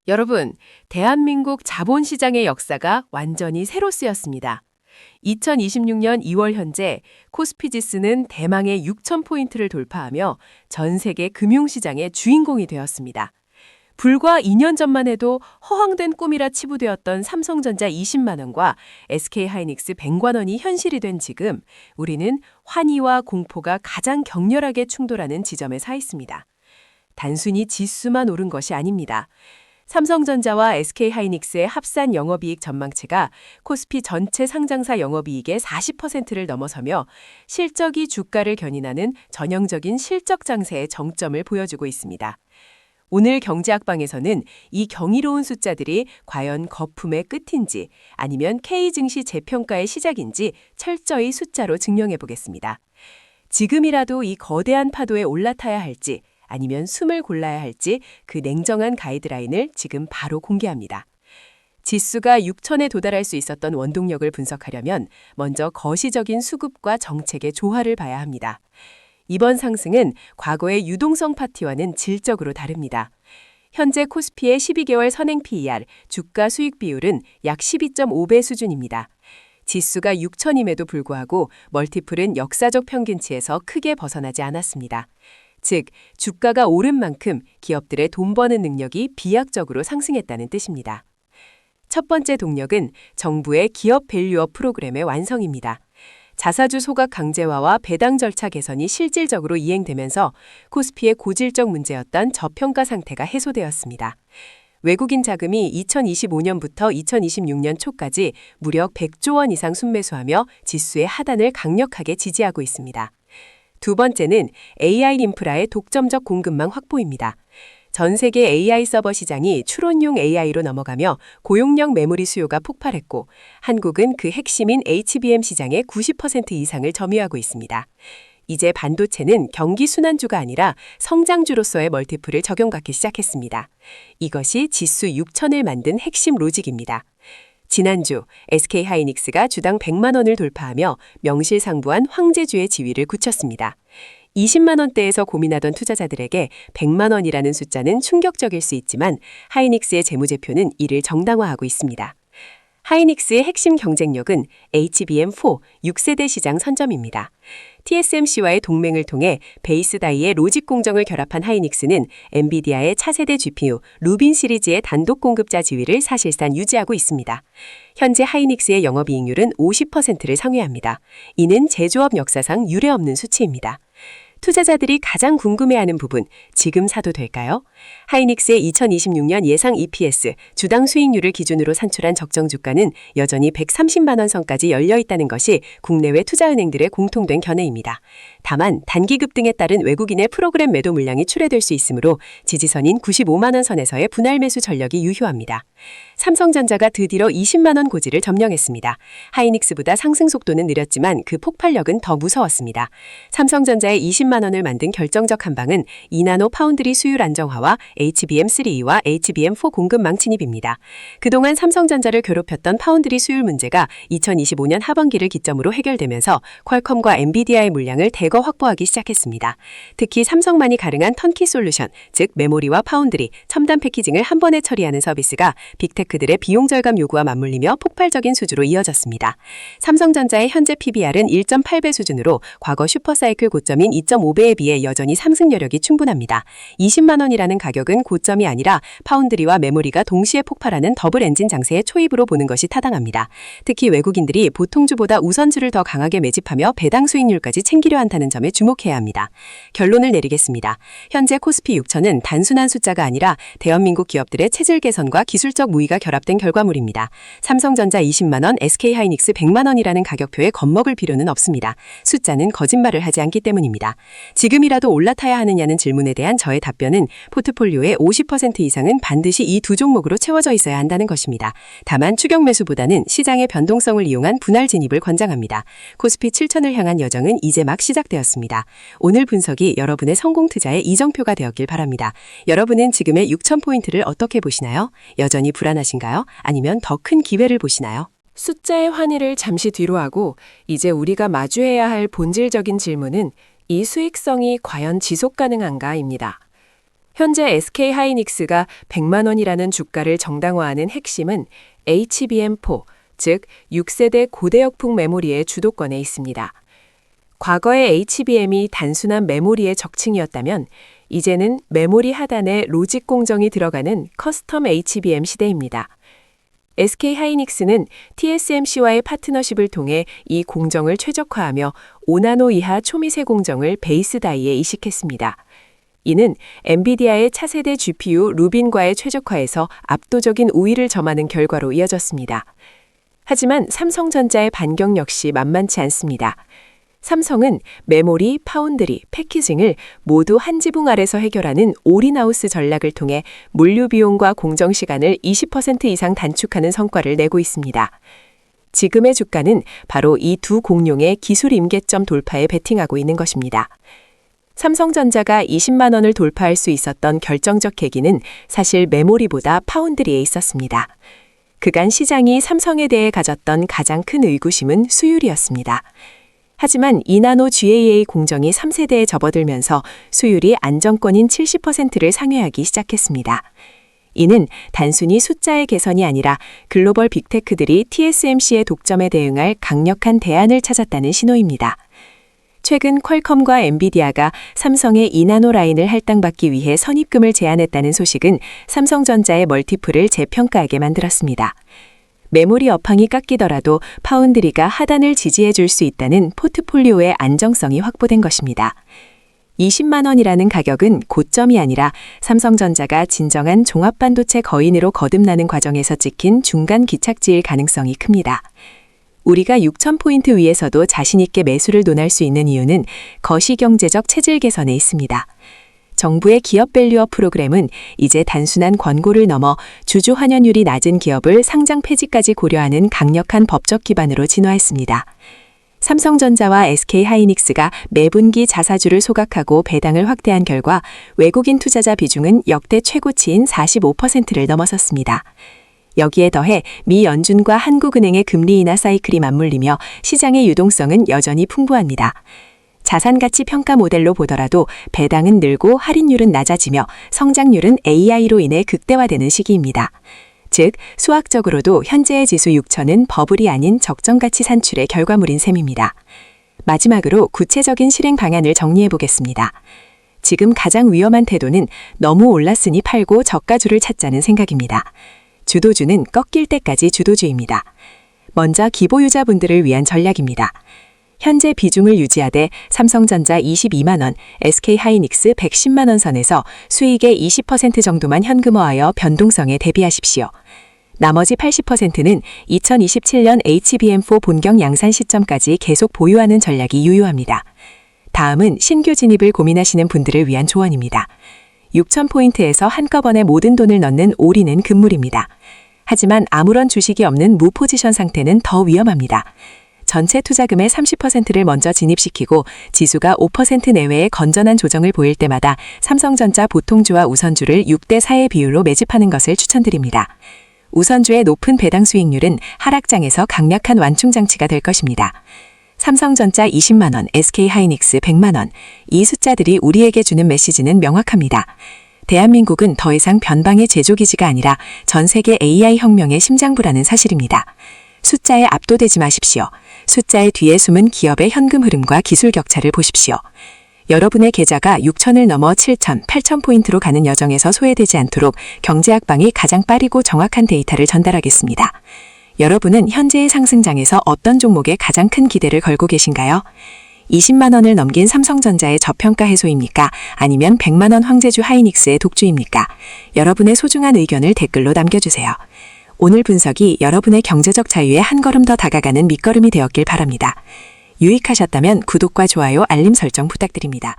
여러분, 대한민국 자본시장의 역사가 완전히 새로 쓰였습니다. 2026년 2월 현재 코스피 지수는 대망의 6,000포인트를 돌파하며 전 세계 금융시장의 주인공이 되었습니다. 불과 2년 전만 해도 허황된 꿈이라 치부되었던 삼성전자 20만 원과 SK하이닉스 100만 원이 현실이 된 지금 우리는 환희와 공포가 가장 격렬하게 충돌하는 지점에 서 있습니다. 단순히 지수만 오른 것이 아닙니다. 삼성전자와 SK하이닉스의 합산 영업이익 전망치가 코스피 전체 상장사 영업이익의 40%를 넘어서며 실적이 주가를 견인하는 전형적인 실적 장세의 정점을 보여주고 있습니다. 오늘 경제학방에서는 이 경이로운 숫자들이 과연 거품의 끝인지 아니면 K증시 재평가의 시작인지 철저히 숫자로 증명해 보겠습니다. 지금이라도 이 거대한 파도에 올라타야 할지 아니면 숨을 골라야 할지 그 냉정한 가이드라인을 지금 바로 공개합니다. 지수가 6천에 도달할 수 있었던 원동력을 분석하려면 먼저 거시적인 수급과 정책의 조화를 봐야 합니다. 이번 상승은 과거의 유동성 파티와는 질적으로 다릅니다. 현재 코스피의 12개월 선행 PER, 주가 수익 비율은 약 12.5배 수준입니다. 지수가 6천임에도 불구하고 멀티플은 역사적 평균치에서 크게 벗어나지 않았습니다. 즉, 주가가 오른 만큼 기업들의 돈 버는 능력이 비약적으로 상승했다는 뜻입니다. 첫 번째 동력은 정부의 기업 밸류업 프로그램의 완성입니다. 자사주 소각 강제화와 배당 절차 개선이 실질적으로 이행되면서 코스피의 고질적 문제였던 저평가 상태가 해소되었습니다. 외국인 자금이 2025년부터 2026년 초까지 무려 100조 원 이상 순매수하며 지수의 하단을 강력하게 지지하고 있습니다. 두 번째는 AI 인프라의 독점적 공급망 확보입니다. 전 세계 AI 서버 시장이 추론용 AI로 넘어가며 고용력 메모리 수요가 폭발했고 한국은 그 핵심인 HBM 시장의 90% 이상을 점유하고 있습니다. 이제 반도체는 경기 순환주가 아니라 성장주로서의 멀티플을 적용받기 시작했습니다. 이것이 지수 6천을 만든 핵심 로직입니다. 지난주 SK하이닉스가 주당 100만 원을 돌파하며 명실상부한 황제주의 지위를 굳혔습니다. 20만 원대에서 고민하던 투자자들에게 100만 원이라는 숫자는 충격적일 수 있지만 하이닉스의 재무제표는 이를 정당화하고 있습니다. 하이닉스의 핵심 경쟁력은 HBM4 6세대 시장 선점입니다. TSMC와의 동맹을 통해 베이스 다이의 로직 공정을 결합한 하이닉스는 엔비디아의 차세대 GPU 루빈 시리즈의 단독 공급자 지위를 사실상 유지하고 있습니다. 현재 하이닉스의 영업이익률은 50%를 상회합니다. 이는 제조업 역사상 유례없는 수치입니다. 투자자들이 가장 궁금해하는 부분, 지금 사도 될까요? 하이닉스의 2026년 예상 EPS, 주당 수익률을 기준으로 산출한 적정 주가는 여전히 130만 원 선까지 열려 있다는 것이 국내외 투자은행들의 공통된 견해입니다. 다만 단기 급등에 따른 외국인의 프로그램 매도 물량이 출회될 수 있으므로 지지선인 95만 원 선에서의 분할 매수 전력이 유효합니다. 삼성전자가 드디어 20만 원 고지를 점령했습니다. 하이닉스보다 상승 속도는 느렸지만 그 폭발력은 더 무서웠습니다. 삼성전자의 20만 원을 만든 결정적 한방은 2나노 파운드리 수율 안정화와 HBM3E와 HBM4 공급망 진입입니다. 그동안 삼성전자를 괴롭혔던 파운드리 수율 문제가 2025년 하반기를 기점으로 해결되면서 퀄컴과 엔비디아의 물량을 대거 확보하기 시작했습니다. 특히 삼성만이 가능한 턴키 솔루션, 즉 메모리와 파운드리, 첨단 패키징을 한 번에 처리하는 서비스가 빅테크들의 비용 절감 요구와 맞물리며 폭발적인 수주로 이어졌습니다. 삼성전자의 현재 PBR은 1.8배 수준으로 과거 슈퍼사이클 고점인 2.5배에 비해 여전히 상승 여력이 충분합니다. 20만 원이라는 가격은 고점이 아니라 파운드리와 메모리가 동시에 폭발하는 더블 엔진 장세의 초입으로 보는 것이 타당합니다. 특히 외국인들이 보통주보다 우선주를 더 강하게 매집하며 배당 수익률까지 챙기려 한다는 점에 주목해야 합니다. 결론을 내리겠습니다. 현재 코스피 6천은 단순한 숫자가 아니라 대한민국 기업들의 체질 개선과 기술적 무의가 결합된 결과물입니다. 삼성전자 20만 원, SK하이닉스 100만 원이라는 가격표에 겁먹을 필요는 없습니다. 숫자는 거짓말을 하지 않기 때문입니다. 지금이라도 올라타야 하느냐는 질문에 대한 저의 답변은 포트폴리오의 50% 이상은 반드시 이 두 종목으로 채워져 있어야 한다는 것입니다. 다만 추격 매수보다는 시장의 변동성을 이용한 분할 진입을 권장합니다. 코스피 7천을 향한 여정은 이제 막 시작되었습니다. 오늘 분석이 여러분의 성공 투자의 이정표가 되었길 바랍니다. 여러분은 지금의 6,000포인트를 어떻게 보시나요? 여전히 불안하신가요? 아니면 더 큰 기회를 보시나요? 숫자의 환희를 잠시 뒤로 하고 이제 우리가 마주해야 할 본질적인 질문은 이 수익성이 과연 지속 가능한가입니다. 현재 SK하이닉스가 100만 원이라는 주가를 정당화하는 핵심은 HBM4, 즉 6세대 고대역풍 메모리의 주도권에 있습니다. 과거의 HBM이 단순한 메모리의 적층이었다면 이제는 메모리 하단에 로직 공정이 들어가는 커스텀 HBM 시대입니다. SK하이닉스는 TSMC와의 파트너십을 통해 이 공정을 최적화하며 5나노 이하 초미세 공정을 베이스 다이에 이식했습니다. 이는 엔비디아의 차세대 GPU 루빈과의 최적화에서 압도적인 우위를 점하는 결과로 이어졌습니다. 하지만 삼성전자의 반경 역시 만만치 않습니다. 삼성은 메모리, 파운드리, 패키징을 모두 한 지붕 아래서 해결하는 올인하우스 전략을 통해 물류 비용과 공정 시간을 20% 이상 단축하는 성과를 내고 있습니다. 지금의 주가는 바로 이 두 공룡의 기술 임계점 돌파에 베팅하고 있는 것입니다. 삼성전자가 20만 원을 돌파할 수 있었던 결정적 계기는 사실 메모리보다 파운드리에 있었습니다. 그간 시장이 삼성에 대해 가졌던 가장 큰 의구심은 수율이었습니다. 하지만 2나노 GAA 공정이 3세대에 접어들면서 수율이 안정권인 70%를 상회하기 시작했습니다. 이는 단순히 숫자의 개선이 아니라 글로벌 빅테크들이 TSMC의 독점에 대응할 강력한 대안을 찾았다는 신호입니다. 최근 퀄컴과 엔비디아가 삼성의 2나노 라인을 할당받기 위해 선입금을 제안했다는 소식은 삼성전자의 멀티플을 재평가하게 만들었습니다. 메모리 업황이 깎이더라도 파운드리가 하단을 지지해 줄 수 있다는 포트폴리오의 안정성이 확보된 것입니다. 20만 원이라는 가격은 고점이 아니라 삼성전자가 진정한 종합반도체 거인으로 거듭나는 과정에서 찍힌 중간 기착지일 가능성이 큽니다. 우리가 6,000포인트 위에서도 자신있게 매수를 논할 수 있는 이유는 거시경제적 체질 개선에 있습니다. 정부의 기업 밸류업 프로그램은 이제 단순한 권고를 넘어 주주 환원율이 낮은 기업을 상장 폐지까지 고려하는 강력한 법적 기반으로 진화했습니다. 삼성전자와 SK하이닉스가 매분기 자사주를 소각하고 배당을 확대한 결과 외국인 투자자 비중은 역대 최고치인 45%를 넘어섰습니다. 여기에 더해 미 연준과 한국은행의 금리 인하 사이클이 맞물리며 시장의 유동성은 여전히 풍부합니다. 자산가치 평가 모델로 보더라도 배당은 늘고 할인율은 낮아지며 성장률은 AI로 인해 극대화되는 시기입니다. 즉, 수학적으로도 현재의 지수 6천은 버블이 아닌 적정가치 산출의 결과물인 셈입니다. 마지막으로 구체적인 실행 방안을 정리해 보겠습니다. 지금 가장 위험한 태도는 너무 올랐으니 팔고 저가주를 찾자는 생각입니다. 주도주는 꺾일 때까지 주도주입니다. 먼저 기보유자분들을 위한 전략입니다. 현재 비중을 유지하되 삼성전자 22만 원, SK하이닉스 110만 원 선에서 수익의 20% 정도만 현금화하여 변동성에 대비하십시오. 나머지 80%는 2027년 HBM4 본격 양산 시점까지 계속 보유하는 전략이 유효합니다. 다음은 신규 진입을 고민하시는 분들을 위한 조언입니다. 6,000포인트에서 한꺼번에 모든 돈을 넣는 올인은 금물입니다. 하지만 아무런 주식이 없는 무포지션 상태는 더 위험합니다. 전체 투자금의 30%를 먼저 진입시키고 지수가 5% 내외의 건전한 조정을 보일 때마다 삼성전자 보통주와 우선주를 6대4의 비율로 매집하는 것을 추천드립니다. 우선주의 높은 배당 수익률은 하락장에서 강력한 완충장치가 될 것입니다. 삼성전자 20만 원, SK하이닉스 100만 원. 이 숫자들이 우리에게 주는 메시지는 명확합니다. 대한민국은 더 이상 변방의 제조기지가 아니라 전 세계 AI 혁명의 심장부라는 사실입니다. 숫자에 압도되지 마십시오. 숫자의 뒤에 숨은 기업의 현금 흐름과 기술 격차를 보십시오. 여러분의 계좌가 6천을 넘어 7천, 8천 포인트로 가는 여정에서 소외되지 않도록 경제학방이 가장 빠르고 정확한 데이터를 전달하겠습니다. 여러분은 현재의 상승장에서 어떤 종목에 가장 큰 기대를 걸고 계신가요? 20만 원을 넘긴 삼성전자의 저평가 해소입니까? 아니면 100만 원 황제주 하이닉스의 독주입니까? 여러분의 소중한 의견을 댓글로 남겨주세요. 오늘 분석이 여러분의 경제적 자유에 한 걸음 더 다가가는 밑거름이 되었길 바랍니다. 유익하셨다면 구독과 좋아요, 알림 설정 부탁드립니다.